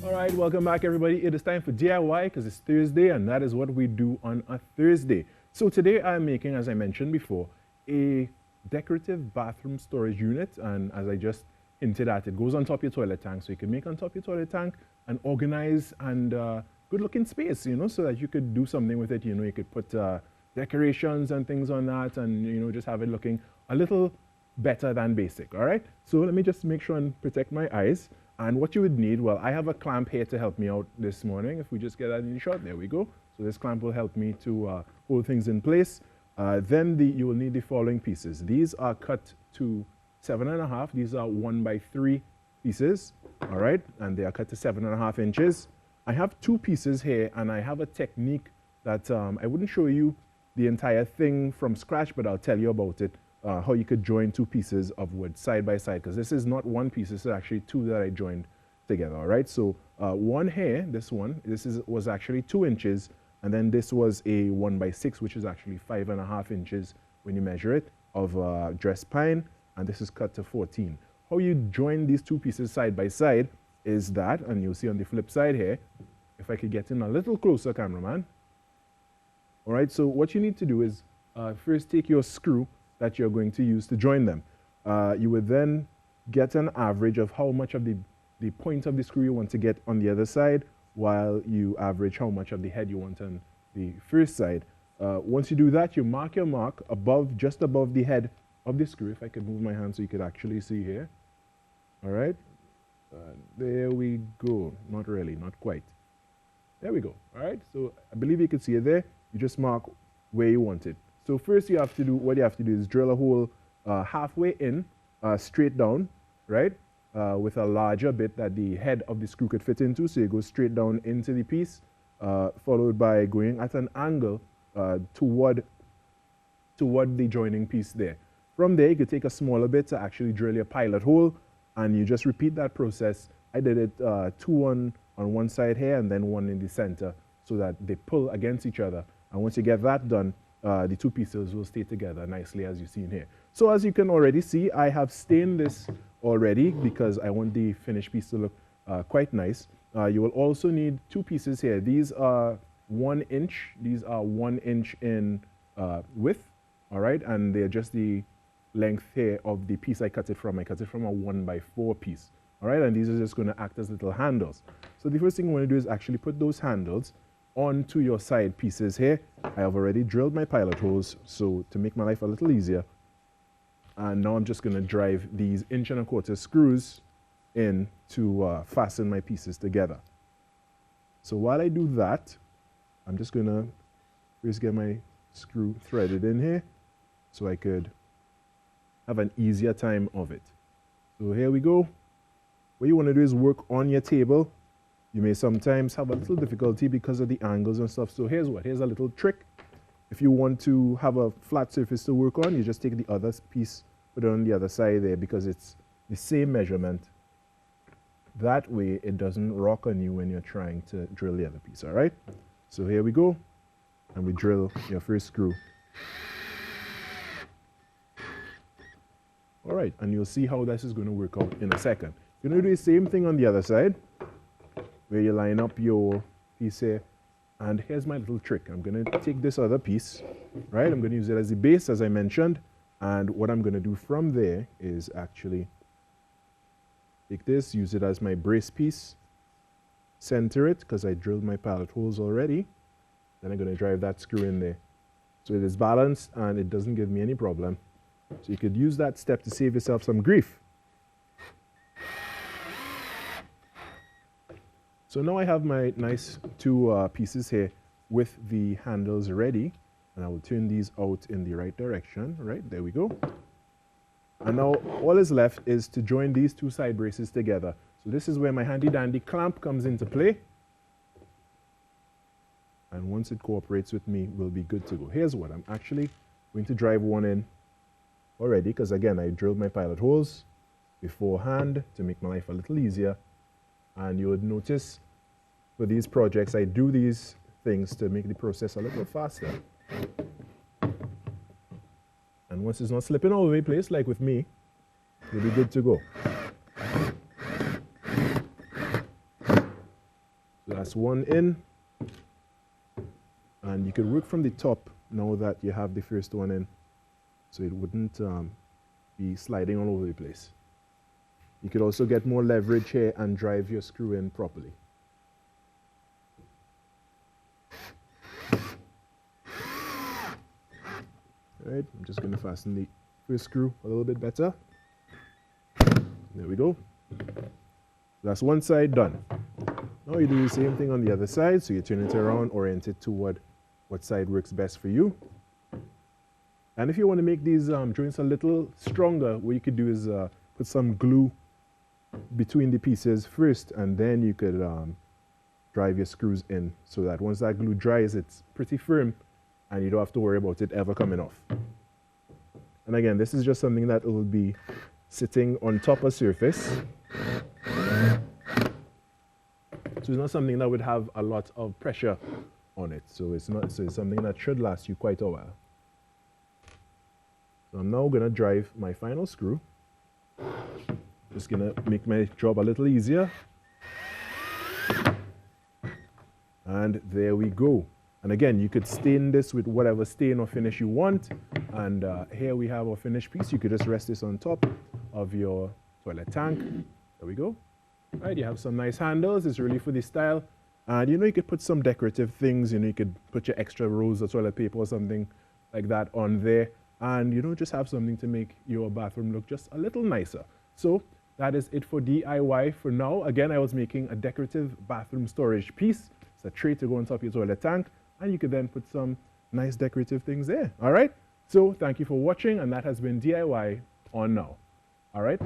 All right, welcome back, everybody. It is time for DIY because it's Thursday, and that is what we do on a Thursday. So today I'm making, as I mentioned before, a decorative bathroom storage unit, and as I just hinted at, it goes on top of your toilet tank, so you can make on top of your toilet tank an organized and good-looking space, so that you could do something with it. You could put decorations and things on that, and just have it looking a little better than basic. All right. So let me just make sure and protect my eyes. And what you would need, well, I have a clamp here to help me out this morning. If we just get that in the shot, there we go. So this clamp will help me to hold things in place. Then you will need the following pieces. These are cut to 7.5. These are 1x3 pieces, all right? And they are cut to 7.5 inches. I have 2 pieces here, and I have a technique that I wouldn't show you the entire thing from scratch, but I'll tell you about it. How you could join 2 pieces of wood side by side, because this is not 1 piece, this is actually 2 that I joined together. All right, so one here, this was actually 2 inches, and then this was a 1x6, which is actually 5.5 inches when you measure it, of dressed pine, and this is cut to 14. How you join these 2 pieces side by side is that, and you'll see on the flip side here, if I could get in a little closer, cameraman. All right, so what you need to do is first take your screw that you're going to use to join them. You would then get an average of how much of the point of the screw you want to get on the other side, while you average how much of the head you want on the first side. Once you do that, you mark your mark just above the head of the screw. If I could move my hand so you could actually see here. All right, there we go. Not really, not quite. There we go. All right, so I believe you can see it there. You just mark where you want it. So first what you have to do is drill a hole halfway in, straight down, right? With a larger bit that the head of the screw could fit into. So you go straight down into the piece, followed by going at an angle toward the joining piece there. From there, you could take a smaller bit to actually drill your pilot hole, and you just repeat that process. I did it 2 on one side here, and then 1 in the center, so that they pull against each other. And once you get that done, the 2 pieces will stay together nicely, as you see in here. So as you can already see, I have stained this already because I want the finished piece to look quite nice. You will also need 2 pieces here. These are 1 inch. These are 1 inch in width, all right? And they're just the length here of the piece I cut it from. I cut it from a 1x4 piece, all right? And these are just going to act as little handles. So the first thing you want to do is actually put those handles onto your side pieces here. I have already drilled my pilot holes, so to make my life a little easier. And now I'm just going to drive these 1.25" screws in to fasten my pieces together. So while I do that, I'm just going to first get my screw threaded in here so I could have an easier time of it. So here we go. What you want to do is work on your table. You may sometimes have a little difficulty because of the angles and stuff. So here's a little trick. If you want to have a flat surface to work on, you just take the other piece, put it on the other side there, because it's the same measurement. That way it doesn't rock on you when you're trying to drill the other piece, all right? So here we go, and we drill your first screw. All right, and you'll see how this is going to work out in a second. You're going to do the same thing on the other side, where you line up your piece here. And here's my little trick. I'm going to take this other piece, right? I'm going to use it as the base, as I mentioned. And what I'm going to do from there is actually take this, use it as my brace piece, center it, because I drilled my pilot holes already. Then I'm going to drive that screw in there. So it is balanced, and it doesn't give me any problem. So you could use that step to save yourself some grief. So now I have my nice 2 pieces here with the handles ready, and I will turn these out in the right direction. Right, there we go. And now all is left is to join these 2 side braces together. So this is where my handy dandy clamp comes into play. And once it cooperates with me, we'll be good to go. Here's what I'm actually going to drive one in already, because again, I drilled my pilot holes beforehand to make my life a little easier. And you would notice for these projects, I do these things to make the process a little faster. And once it's not slipping all over the place, like with me, you'll be good to go. That's one in. And you could work from the top now that you have the first one in, so it wouldn't be sliding all over the place. You could also get more leverage here and drive your screw in properly. All right, I'm just going to fasten the first screw a little bit better. There we go. That's one side done. Now you do the same thing on the other side, so you turn it around, orient it toward what side works best for you. And if you want to make these joints a little stronger, what you could do is put some glue between the pieces first, and then you could drive your screws in, so that once that glue dries, it's pretty firm and you don't have to worry about it ever coming off. And again, this is just something that will be sitting on top of surface. So it's not something that would have a lot of pressure on it. So it's something that should last you quite a while. So I'm now going to drive my final screw. Just going to make my job a little easier. And there we go. And again, you could stain this with whatever stain or finish you want. And here we have our finished piece. You could just rest this on top of your toilet tank. There we go. All right, you have some nice handles. It's really for the style. And you could put some decorative things. You could put your extra rolls of toilet paper or something like that on there. And just have something to make your bathroom look just a little nicer. So that is it for DIY for now. Again, I was making a decorative bathroom storage piece. It's a tray to go on top of your toilet tank. And you could then put some nice decorative things there. All right? So thank you for watching. And that has been DIY on Now. All right?